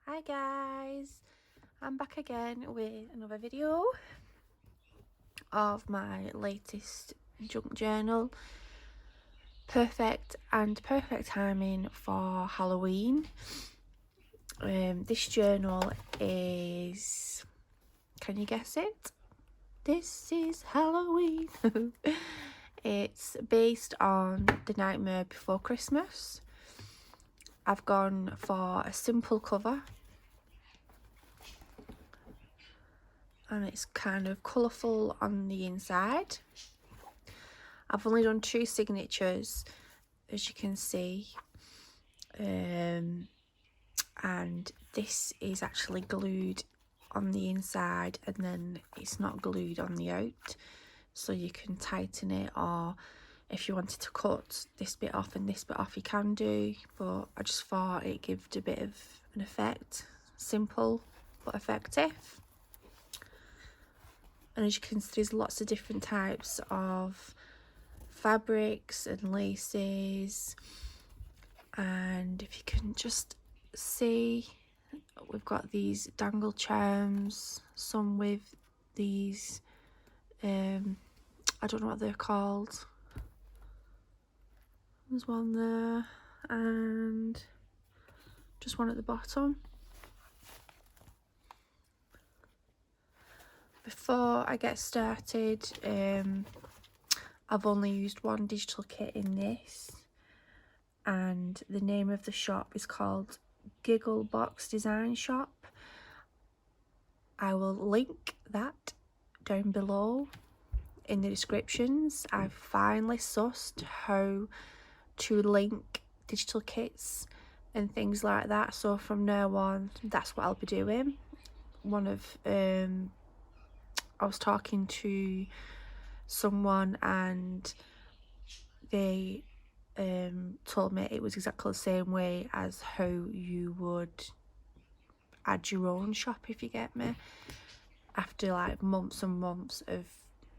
Hi guys, I'm back again with another video of my latest junk journal. Perfect timing for Halloween. This journal is, can you guess it? This is Halloween. It's based on The Nightmare Before Christmas. I've gone for a simple cover. And it's kind of colourful on the inside. I've only done 2 signatures, as you can see, and this is actually glued on the inside and then it's not glued on the out, so you can tighten it, or if you wanted to cut this bit off and this bit off you can do, but I just thought it gave a bit of an effect. Simple but effective. And as you can see, there's lots of different types of fabrics and laces. And if you can just see, we've got these dangle charms, some with these, I don't know what they're called. There's one there and just one at the bottom. Before I get started, I've only used one digital kit in this, and the name of the shop is called Giggle Box Design Shop. I will link that down below in the descriptions. I've finally sussed how to link digital kits and things like that, so from now on that's what I'll be doing. I was talking to someone and they told me it was exactly the same way as how you would add your own shop, if you get me, after like months and months of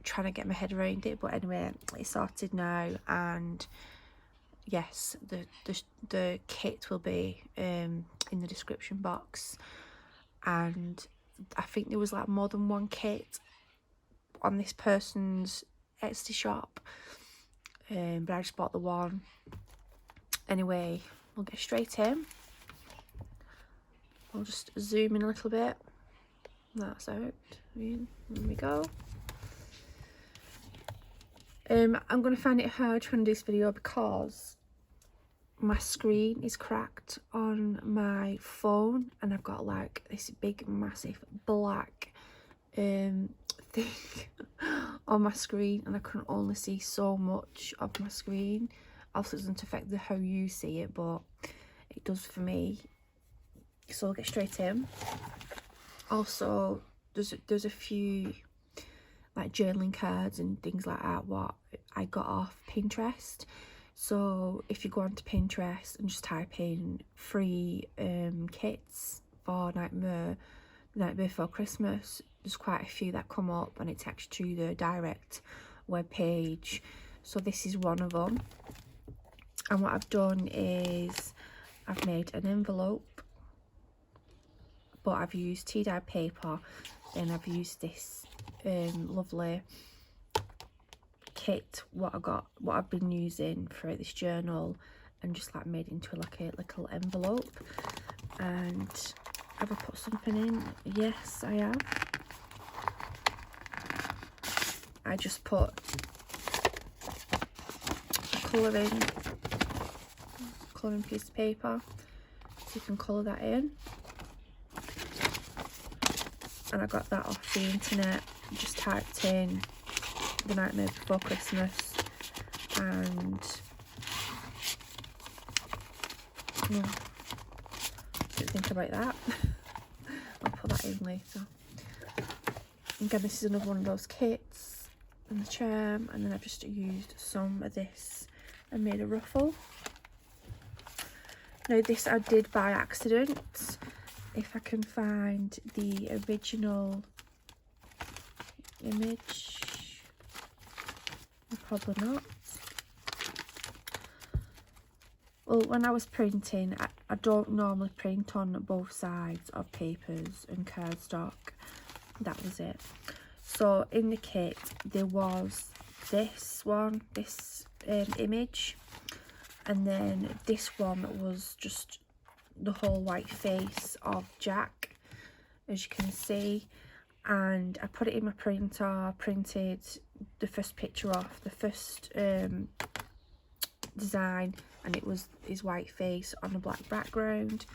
trying to get my head around it. But anyway, it's sorted now, and yes, the kit will be in the description box. And I think there was like more than one kit on this person's Etsy shop, but I just bought the one. Anyway, we'll get straight in. I'll just zoom in a little bit. That's out. There we go. I'm going to find it hard trying to do this video because my screen is cracked on my phone and I've got like this big massive black thing on my screen, and I can only see so much of my screen. Also, it doesn't affect how you see it, but it does for me. So I'll get straight in. Also, there's a few like journaling cards and things like that what I got off Pinterest. So if you go onto Pinterest and just type in free kits for Nightmare Before Christmas, there's quite a few that come up and it takes you to the direct web page. So this is one of them, and what I've done is I've made an envelope, but I've used tea dye paper, and I've used this lovely kit what I've been using for this journal, and just like made into like a little envelope. And have I put something in? Yes, I have. I just put a colouring piece of paper, so you can colour that in. And I got that off the internet. Just typed in The Nightmare Before Christmas, and didn't think about that. I'll put that in later. Again, this is another one of those kits, and the charm, and then I've just used some of this and made a ruffle. Now this I did by accident. If I can find the original image, probably not. Well, when I was printing, I don't normally print on both sides of papers and cardstock. That was it. So in the kit there was this one, this image, and then this one was just the whole white face of Jack, as you can see. And I put it in my printer, printed the first picture off, the first design, and it was his white face on a black background.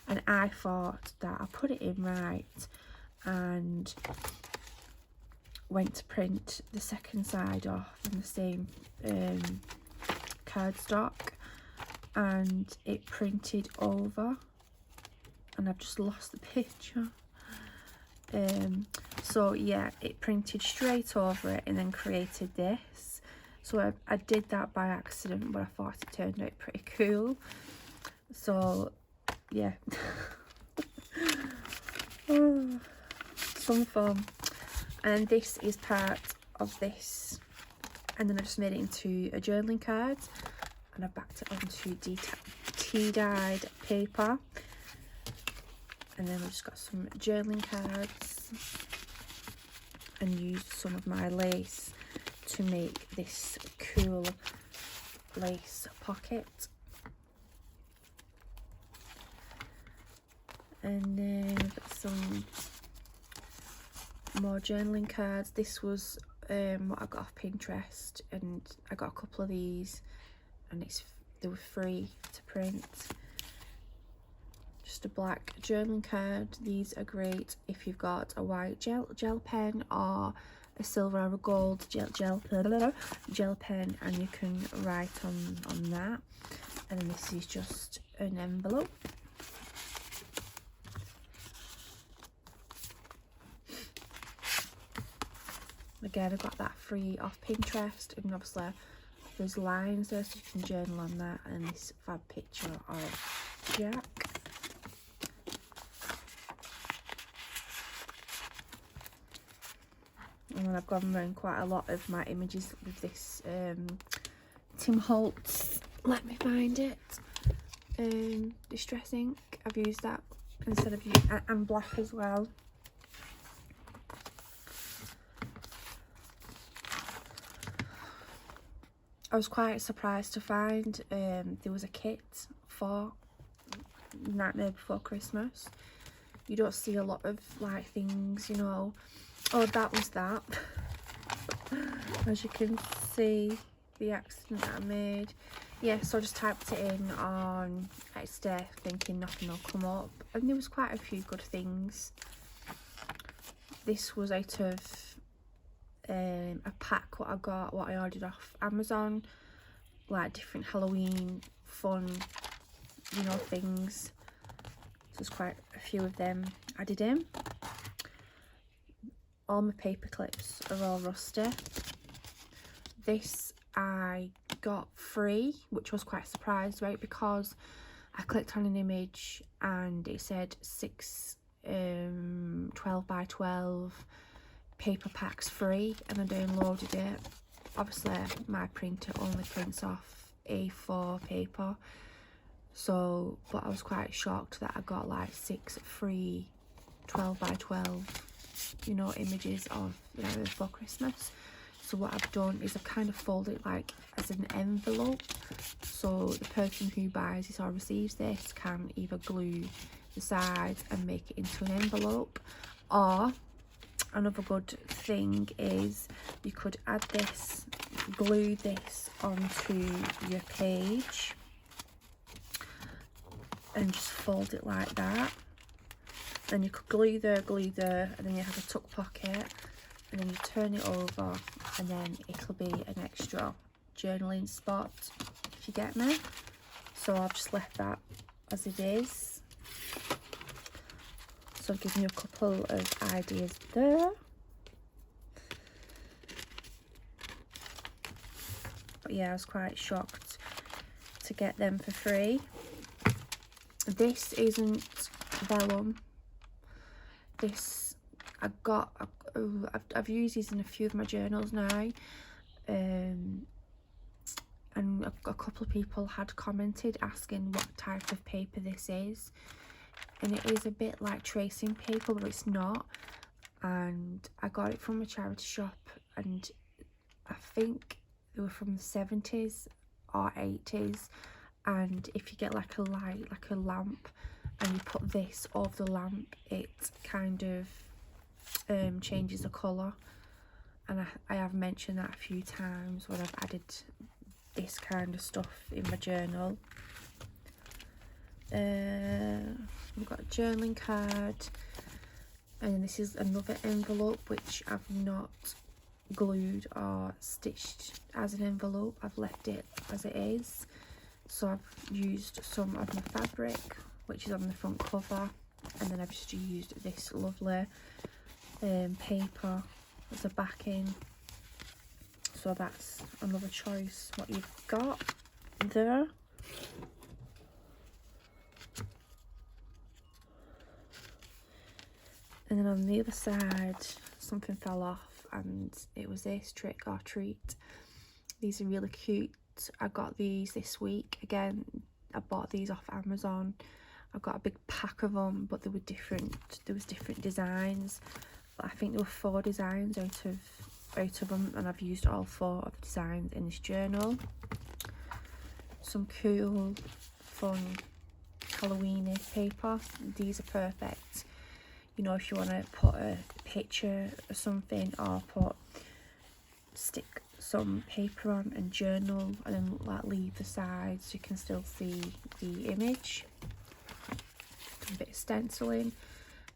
And I thought that I put it in right, and went to print the second side off in the same cardstock, and it printed over, and I've just lost the picture. So yeah, it printed straight over it and then created this. So I did that by accident, but I thought it turned out pretty cool. So yeah. Oh, some fun. And this is part of this, and then I just made it into a journaling card, and I've backed it onto tea-dyed paper. And then I've just got some journaling cards and used some of my lace to make this cool lace pocket. And then I've got some more journaling cards. This was what I got off Pinterest, and I got a couple of these, and they were free to print. Just a black journaling card. These are great if you've got a white gel pen or a silver or a gold gel pen, and you can write on that. And then this is just an envelope. Again, I got that free off Pinterest, and obviously there's lines there so you can journal on that, and this fab picture of Jack. And then I've gone around quite a lot of my images with this Tim Holtz, let me find it, distress ink. I've used that instead of using, and black as well. I was quite surprised to find there was a kit for Nightmare Before Christmas. You don't see a lot of like things, you know. Oh, that was that. As you can see, the accident that I made. Yeah, so I just typed it in on Xday, thinking nothing will come up, and there was quite a few good things. This was out of a pack what I ordered off Amazon, like different Halloween fun, you know, things. So there's quite a few of them added in. All my paper clips are all rusty. This I got free, which I was quite surprised about, because I clicked on an image and it said 12 by 12 paper packs free, and I downloaded it. Obviously my printer only prints off A4 paper, so but I was quite shocked that I got like 6 free 12 by 12, you know, images of Before Christmas. So what I've done is I've kind of folded it like as an envelope, so the person who buys this or receives this can either glue the sides and make it into an envelope, or another good thing is you could add this, glue this onto your page and just fold it like that. Then you could glue there, and then you have a tuck pocket, and then you turn it over, and then it'll be an extra journaling spot, if you get me. So I've just left that as it is. So I've given you a couple of ideas there. But yeah, I was quite shocked to get them for free. This isn't vellum. This I've used these in a few of my journals now, and and a couple of people had commented asking what type of paper this is, and it is a bit like tracing paper, but it's not. And I got it from a charity shop, and I think they were from the 70s or 80s. And if you get like a light, like a lamp, and you put this over the lamp, it kind of changes the colour. And I have mentioned that a few times when I've added this kind of stuff in my journal. We've got a journaling card, and this is another envelope which I've not glued or stitched as an envelope. I've left it as it is. So I've used some of my fabric, which is on the front cover, and then I've just used this lovely paper as a backing. So that's another choice what you've got there. And then on the other side, something fell off, and it was this trick or treat. These are really cute. I got these this week. Again, I bought these off Amazon. I got a big pack of them, but they were different. There was different designs. I think there were 4 designs out of them, and I've used all 4 of the designs in this journal. Some cool, fun Halloweeny paper. These are perfect, you know, if you want to put a picture or something, or stick some paper on and journal, and then like leave the sides so you can still see the image. A bit of stenciling,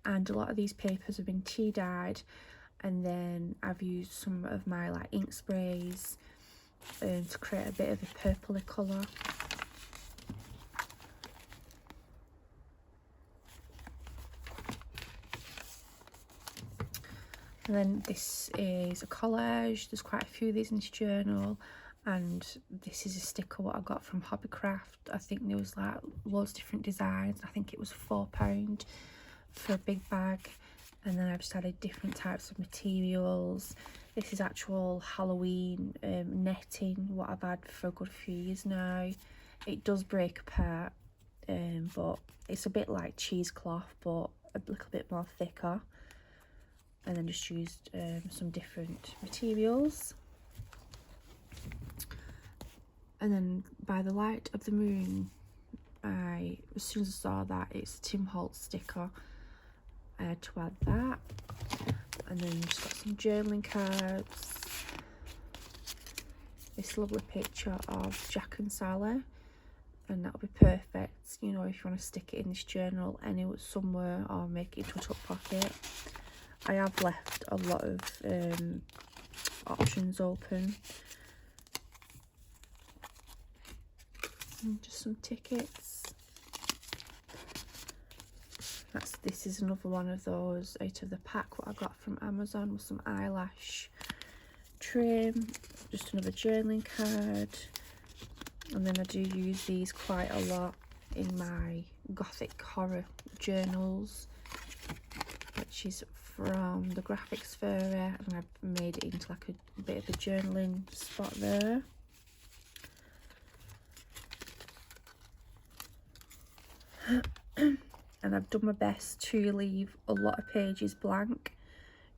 and a lot of these papers have been tea dyed, and then I've used some of my like ink sprays to create a bit of a purpley colour. And then this is a collage. There's quite a few of these in this journal, and this is a sticker what I got from Hobbycraft. I think there was like loads of different designs. I think it was £4 for a big bag, and then I've just added different types of materials. This is actual Halloween netting, what I've had for a good few years now. It does break apart, but it's a bit like cheesecloth, but a little bit more thicker. And then just used some different materials. And then by the light of the moon, as soon as I saw that it's a Tim Holtz sticker, I had to add that. And then just got some journaling cards. This lovely picture of Jack and Sally, and that'll be perfect, you know, if you want to stick it in this journal somewhere, or make it into a tuck pocket. I have left a lot of options open. And just some tickets. This is another one of those out of the pack what I got from Amazon, with some eyelash trim. Just another journaling card. And then I do use these quite a lot in my gothic horror journals, which is from the graphics fairy, and I've made it into like a bit of a journaling spot there. And I've done my best to leave a lot of pages blank,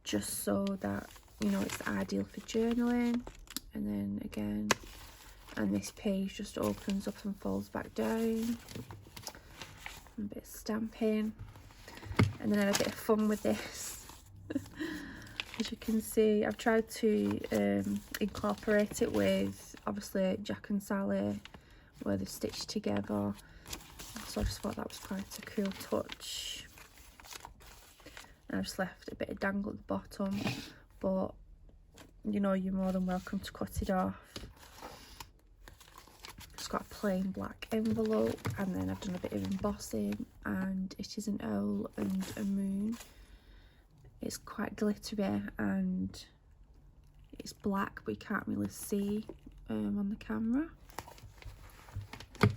just so that, you know, it's ideal for journaling. And then again, and this page just opens up and folds back down. A bit of stamping, and then I had a bit of fun with this. As you can see, I've tried to incorporate it with obviously Jack and Sally, where they're stitched together. So I just thought that was quite a cool touch. And I've just left a bit of dangle at the bottom, but you know, you're more than welcome to cut it off. Just got a plain black envelope, and then I've done a bit of embossing, and it is an owl and a moon. It's quite glittery and it's black, but you can't really see on the camera. Bit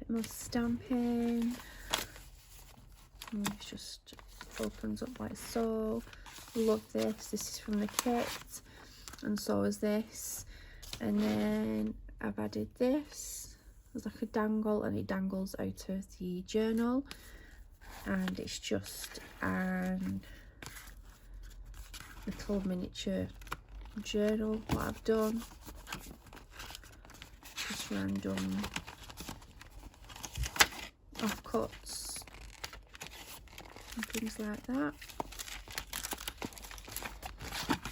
more stamping. And it just opens up like so. Love this. This is from the kit, and so is this. And then I've added this. There's like a dangle, and it dangles out of the journal, and it's just an little miniature journal what I've done, just random offcuts and things like that.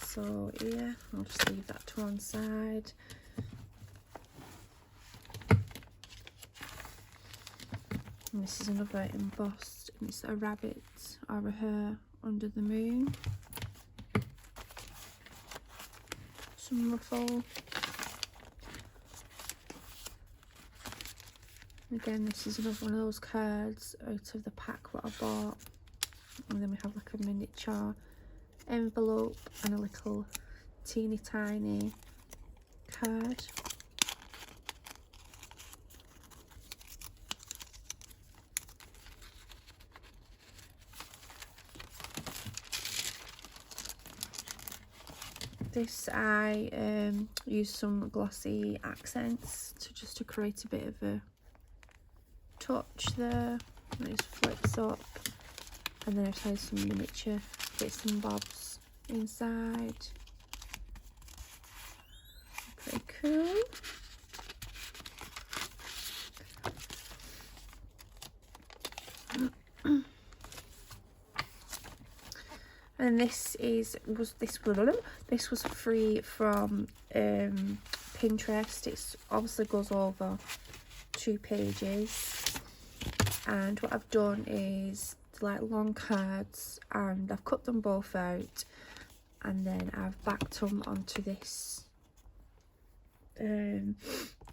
So yeah, I'll just leave that to one side. And this is another embossed, and it's a rabbit or a hare under the moon. Some ruffle. Again, this is another one of those cards out of the pack what I bought. And then we have like a miniature envelope and a little teeny tiny card. This I used some glossy accents to create a bit of a touch there. And it just flips up, and then it has some miniature bits and bobs inside. Pretty cool. And this was free from Pinterest. It's obviously goes over 2 pages, and what I've done is like long cards, and I've cut them both out, and then I've backed them onto this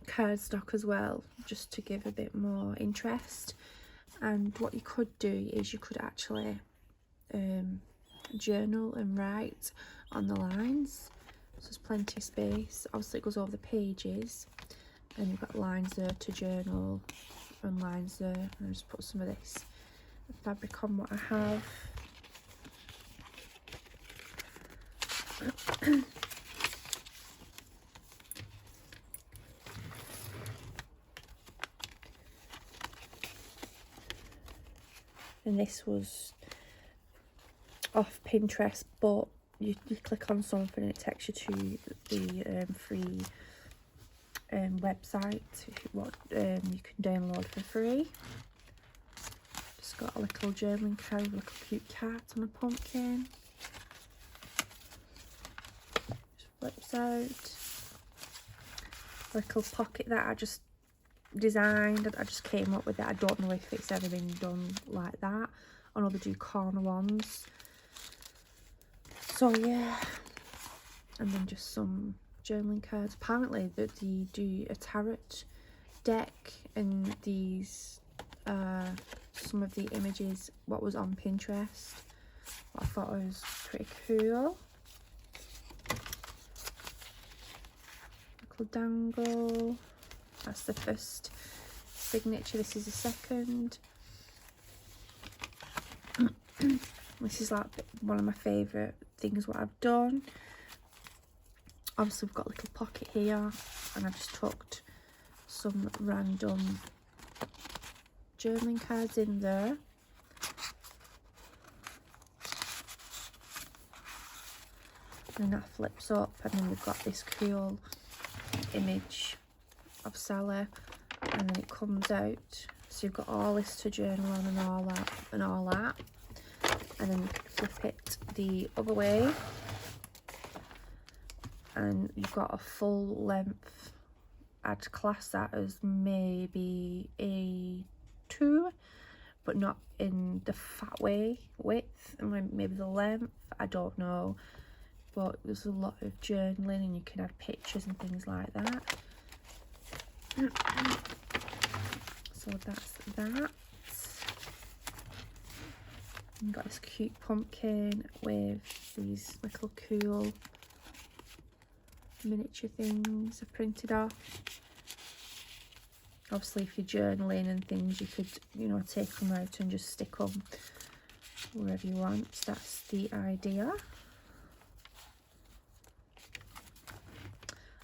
cardstock as well, just to give a bit more interest. And what you could do is you could actually journal and write on the lines, so there's plenty of space. Obviously it goes over the pages, and you've got lines there to journal and lines there. And I just put some of this fabric on what I have. And this was off Pinterest, but you click on something and it takes you to the free website what you can download for free. Just got a little journaling card with a little cute cat and a pumpkin. Just flips out. A little pocket that I just designed. I just came up with it. I don't know if it's ever been done like that. I know they do corner ones. So yeah, and then just some journaling cards. Apparently that they do a tarot deck, and these are some of the images what was on Pinterest. What I thought was pretty cool. Little dangle. That's the first signature. This is the second. This is like one of my favourite things what I've done. Obviously we've got a little pocket here, and I've just tucked some random journaling cards in there. And then that flips up, and then we've got this cool image of Sally, and then it comes out. So you've got all this to journal on and all that. And then you can flip it the other way, and you've got a full length. I'd class that as maybe a 2, but not in the fat way width, and maybe the length, I don't know. But there's a lot of journaling, and you can add pictures and things like that. So that's that. I've got this cute pumpkin with these little cool miniature things I've printed off. Obviously if you're journaling and things, you could, you know, take them out and just stick them wherever you want. That's the idea.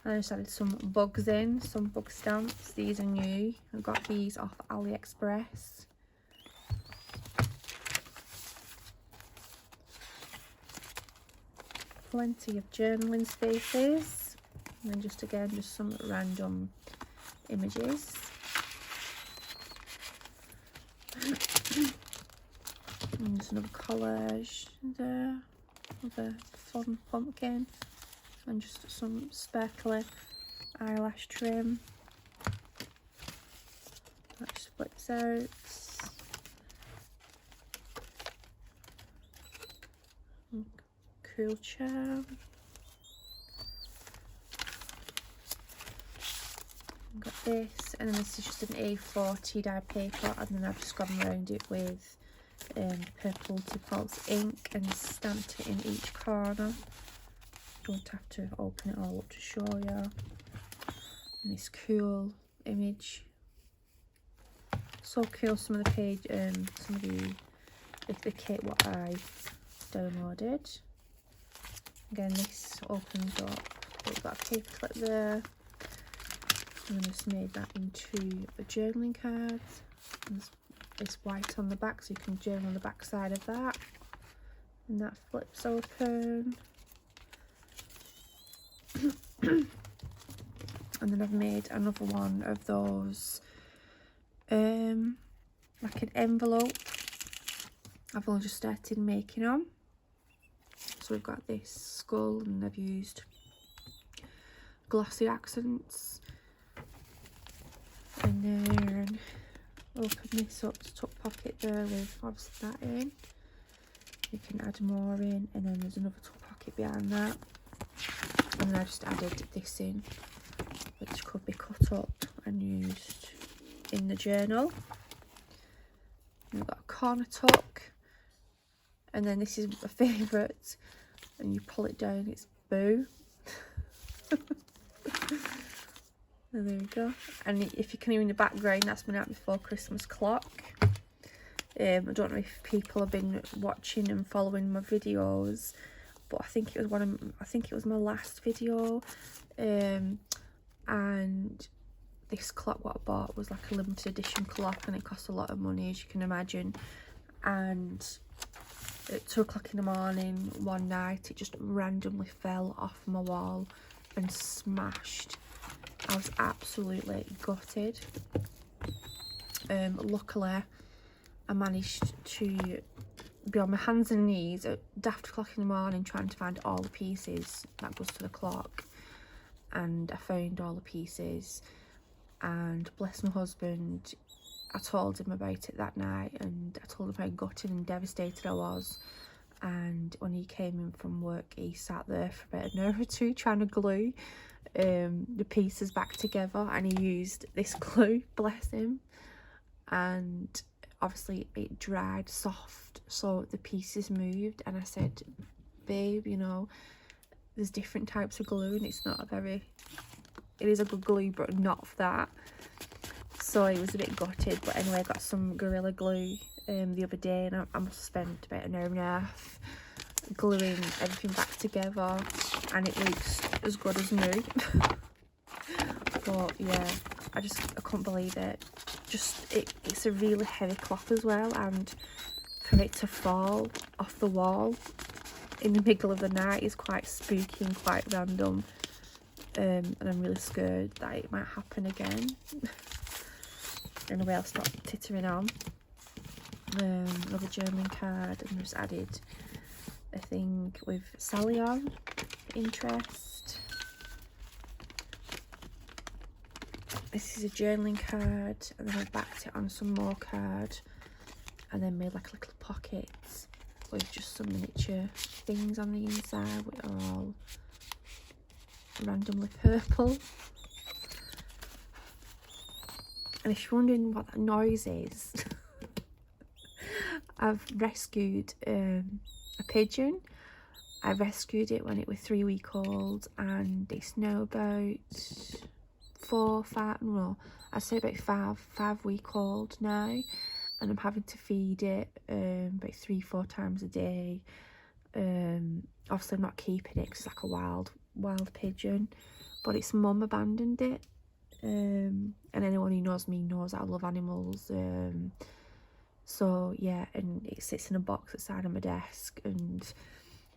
I just added some bugs in, some bug stamps. These are new. I got these off AliExpress. Plenty of journaling spaces. And then just again, just some random images. And there's another collage there with a fun pumpkin. And just some sparkly eyelash trim. That splits out. Cool charm. Got this, and then this is just an A4 tea-dye paper, and then I've just gone around it with purple Pulse ink and stamped it in each corner. Don't have to open it all up to show you. And this cool image. So cool. Some of the page, some of the kit what I downloaded. Again, this opens up. We've got a paper clip there. And I just made that into a journaling card. It's white on the back, so you can journal on the back side of that. And that flips open. And then I've made another one of those, like an envelope. I've only just started making them. So we've got this skull, and I've used glossy accents. And then open this up to top pocket there with obviously that in. You can add more in, and then there's another top pocket behind that. And then I just added this in, which could be cut up and used in the journal. And we've got a corner tuck, and then this is my favourite, and you pull it down, it's boo. And there we go. And if you can hear in the background, that's my Night Before Christmas clock. I don't know if people have been watching and following my videos, but I think it was my last video. And this clock what I bought was like a limited edition clock, and it cost a lot of money, as you can imagine. And at 2 o'clock in the morning one night, it just randomly fell off my wall and smashed. I was absolutely gutted. Luckily I managed to be on my hands and knees at daft o'clock in the morning trying to find all the pieces that goes to the clock, and I found all the pieces. And bless my husband, I told him about it that night, and I told him how gutted and devastated I was. And when he came in from work, he sat there for about an hour or two trying to glue the pieces back together, and he used this glue, bless him. And obviously it dried soft, so the pieces moved. And I said, babe, you know, there's different types of glue, and it's not a very, it is a good glue, but not for that. So he was a bit gutted. But anyway, I got some Gorilla Glue the other day, and I must have spent about an hour and a half gluing everything back together, and it looks as good as new. But yeah, I couldn't believe it. It's a really heavy clock as well, and for it to fall off the wall in the middle of the night is quite spooky and quite random. And I'm really scared that it might happen again. Anyway, I'll stop tittering on. Another journaling card, and just added a thing with Sally on, interest. This is a journaling card, and then I backed it on some more card, and then made like little pockets with just some miniature things on the inside, which are all randomly purple. And if you're wondering what that noise is, I've rescued a pigeon. I rescued it when it was 3 weeks old, and it's now about 5 weeks old now, and I'm having to feed it about 3-4 times a day. Obviously I'm not keeping it because it's like a wild pigeon, but its mum abandoned it. And anyone who knows me knows I love animals. So yeah, and it sits in a box outside of my desk, and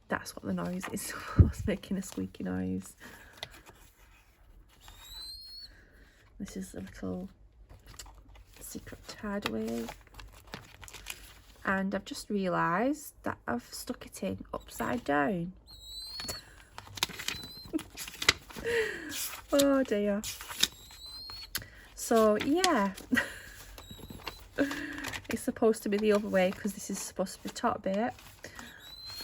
that's what the noise is. It's making a squeaky noise. This is a little secret hideaway, and I've just realised that I've stuck it in upside down. Oh dear. So yeah, it's supposed to be the other way because this is supposed to be the top bit,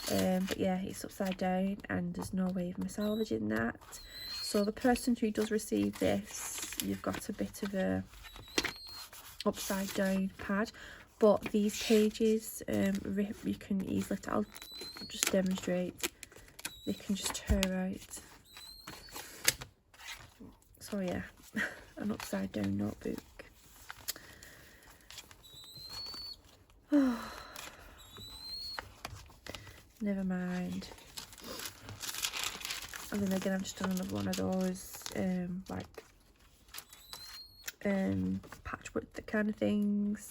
but yeah, it's upside down and there's no way of me salvaging that. So the person who does receive this, you've got a bit of a upside down pad, but these pages you can easily, I'll just demonstrate, they can just tear out. So yeah, an upside down notebook. Never mind. And then again, I've just done another one of those like patchwork kind of things,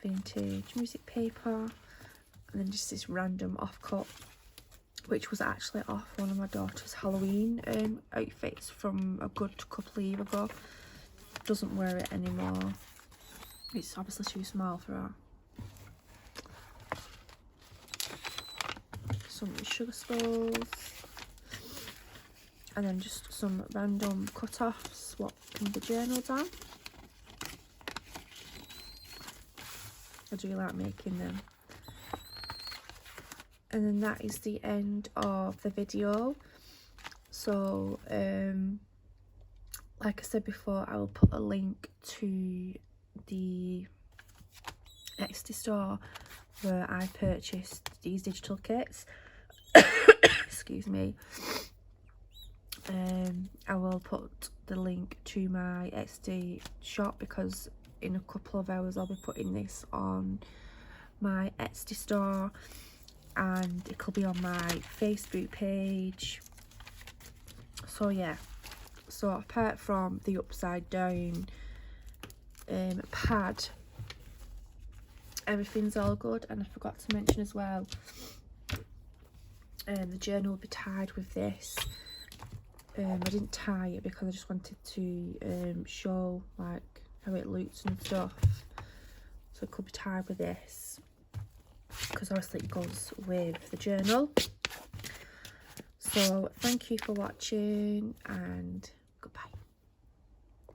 vintage music paper, and then just this random offcut, which was actually off one of my daughter's Halloween outfits from a good couple of years ago. Doesn't wear it anymore. It's obviously too small for her. Some sugar skulls, and then just some random cut-offs what can be journaled on. I do like making them. And then that is the end of the video. So like I said before, I will put a link to the Etsy store where I purchased these digital kits. Excuse me. I will put the link to my Etsy shop because in a couple of hours I'll be putting this on my Etsy store, and it'll be on my Facebook page. So yeah, so apart from the upside down pad, everything's all good. And I forgot to mention as well, the journal will be tied with this. I didn't tie it because I just wanted to show like how it looks and stuff, so it could be tied with this because obviously it goes with the journal. So thank you for watching and goodbye.